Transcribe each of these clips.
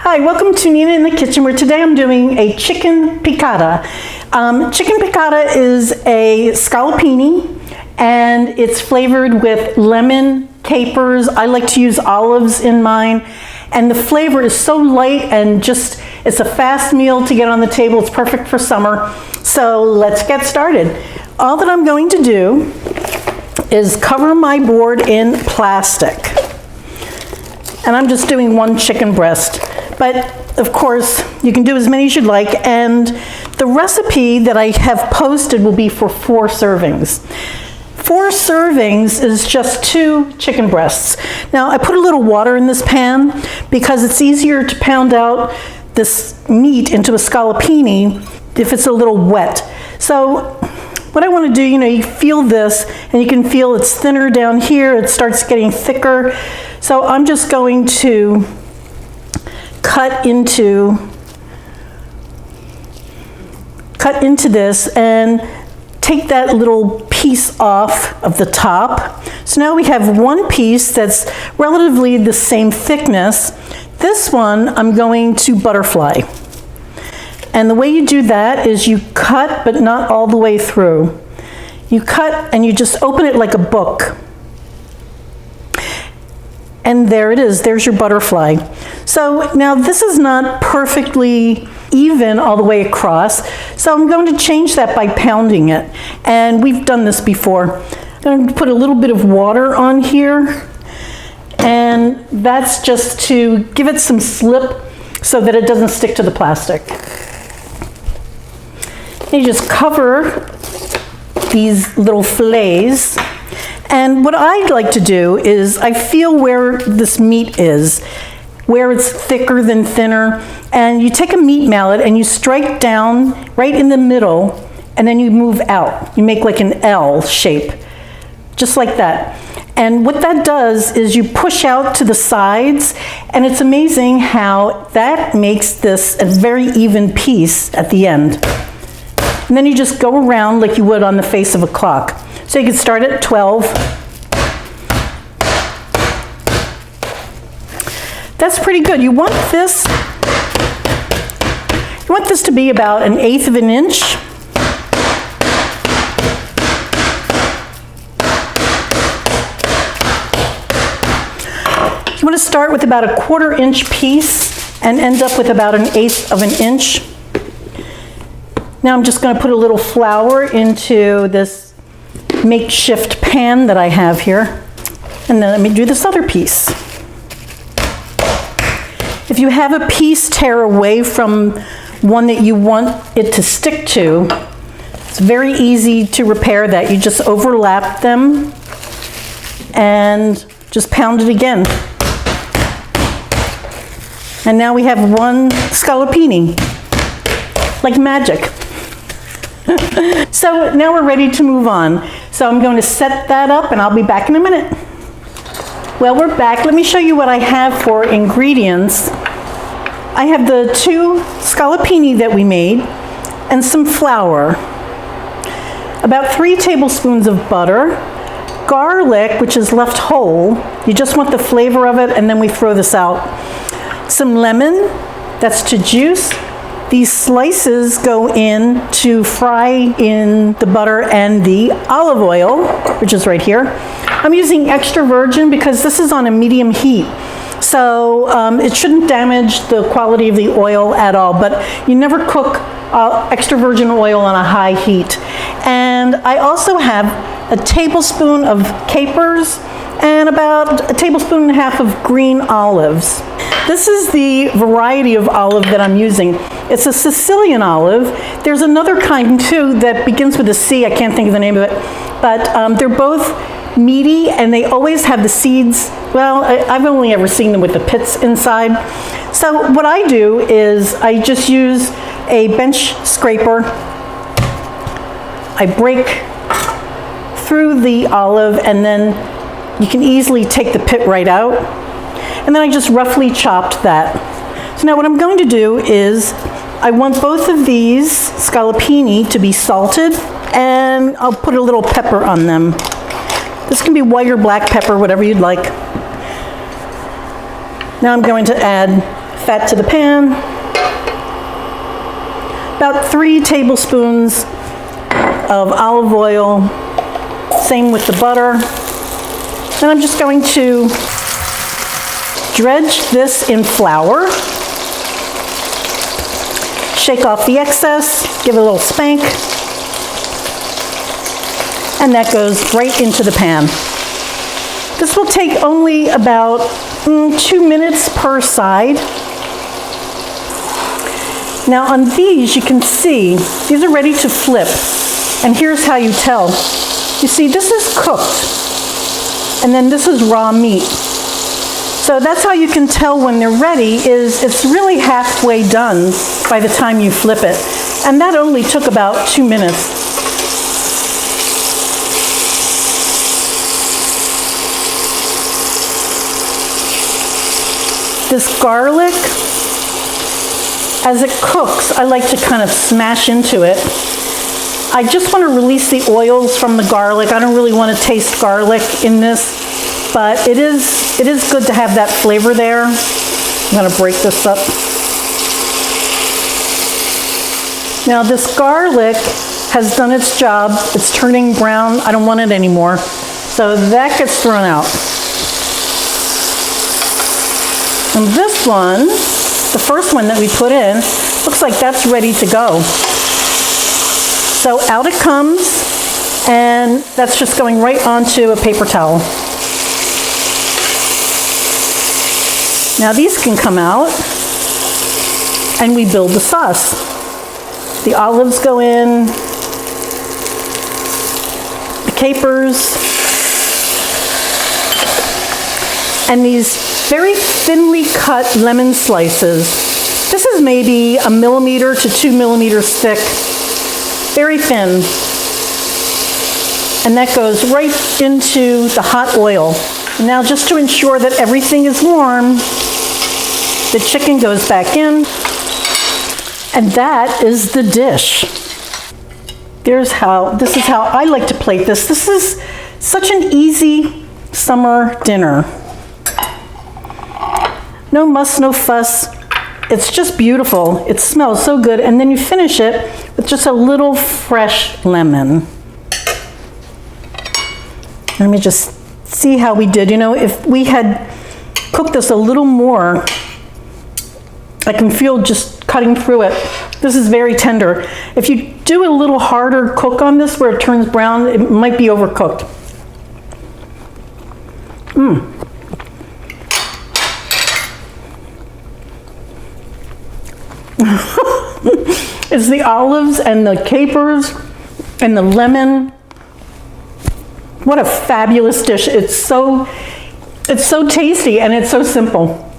Hi, welcome to Nina in the Kitchen, where today I'm doing a chicken piccata. Chicken piccata is a scallopini, and it's flavored with lemon, capers. I like to use olives in mine, and the flavor is so light and just, it's a fast meal to get on the table. It's perfect for summer. So let's get started. All that I'm going to do is cover my board in plastic. And I'm just doing one chicken breast. But of course, you can do as many as you'd like, and the recipe that I have posted will be for 4 servings. 4 servings is just 2 chicken breasts. Now, I put a little water in this pan because it's easier to pound out this meat into a scallopini if it's a little wet. So what I want to do, you feel this, and you can feel it's thinner down here, it starts getting thicker. So I'm just going to cut into this and take that little piece off of the top. So now we have one piece that's relatively the same thickness. This one I'm going to butterfly. And the way you do that is you cut, but not all the way through. You cut and you just open it like a book. And there it is, there's your butterfly. So now this is not perfectly even all the way across, so I'm going to change that by pounding it. And we've done this before. I'm going to put a little bit of water on here, and that's just to give it some slip so that it doesn't stick to the plastic. And you just cover these little fillets. And what I like to do is I feel where this meat is, where it's thicker than thinner, and you take a meat mallet and you strike down right in the middle, and then you move out. You make like an L shape, just like that. And what that does is you push out to the sides, and it's amazing how that makes this a very even piece at the end. And then you just go around like you would on the face of a clock. So you can start at 12. That's pretty good. You want this to be about 1/8 of an inch. You want to start with about a 1/4 inch piece and end up with about 1/8 of an inch. Now I'm just going to put a little flour into this makeshift pan that I have here, and then let me do this other piece. If you have a piece tear away from one that you want it to stick to, it's very easy to repair that. You just overlap them and just pound it again. And now we have one scallopini, like magic. So now we're ready to move on. So I'm going to set that up, and I'll be back in a minute. Well, we're back. Let me show you what I have for ingredients. I have the 2 scallopini that we made and some flour, about 3 tablespoons of butter, garlic, which is left whole. You just want the flavor of it, and then we throw this out. Some lemon, that's to juice. These slices go in to fry in the butter and the olive oil, which is right here. I'm using extra virgin because this is on a medium heat. So it shouldn't damage the quality of the oil at all, but you never cook extra virgin oil on a high heat. And I also have a tablespoon of capers and about 1.5 tablespoons of green olives. This is the variety of olive that I'm using. It's a Sicilian olive. There's another kind too that begins with a C. I can't think of the name of it, but they're both meaty, and they always have the seeds. Well, I've only ever seen them with the pits inside. So what I do is I just use a bench scraper. I break through the olive, and then you can easily take the pit right out. And then I just roughly chopped that. So now what I'm going to do is I want both of these scallopini to be salted, and I'll put a little pepper on them. This can be white or black pepper, whatever you'd like. Now I'm going to add Fat to the pan. About 3 tablespoons of olive oil. Same with the butter. Then I'm just going to dredge this in flour. Shake off the excess, give it a little spank, and that goes right into the pan. This will take only about 2 minutes per side. Now on these, you can see, these are ready to flip. And here's how you tell. You see, this is cooked, and then this is raw meat. So that's how you can tell when they're ready, is it's really halfway done by the time you flip it. And that only took about 2 minutes. This garlic, as it cooks, I like to kind of smash into it. I just want to release the oils from the garlic. I don't really want to taste garlic in this. But it is good to have that flavor there. I'm going to break this up. Now this garlic has done its job. It's turning brown. I don't want it anymore. So that gets thrown out. And this one, the first one that we put in, looks like that's ready to go. So out it comes, and that's just going right onto a paper towel. Now these can come out, and we build the sauce. The olives go in, the capers, and these very thinly cut lemon slices. This is maybe 1 millimeter to 2 millimeters thick, very thin. And that goes right into the hot oil. Now just to ensure that everything is warm, the chicken goes back in, and that is the dish. This is how I like to plate this. This is such an easy summer dinner. No muss, no fuss. It's just beautiful. It smells so good. And then you finish it with just a little fresh lemon. Let me just see how we did. You know, if we had cooked this a little more, I can feel just cutting through it. This is very tender. If you do a little harder cook on this where it turns brown, it might be overcooked. It's the olives and the capers and the lemon. What a fabulous dish. It's so tasty, and it's so simple.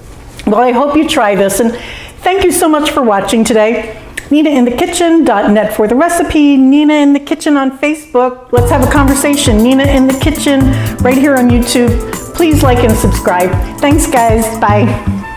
Well, I hope you try this, and thank you so much for watching today. NinaInTheKitchen.net for the recipe. Nina in the Kitchen on Facebook. Let's have a conversation. Nina in the Kitchen right here on YouTube. Please like and subscribe. Thanks, guys. Bye.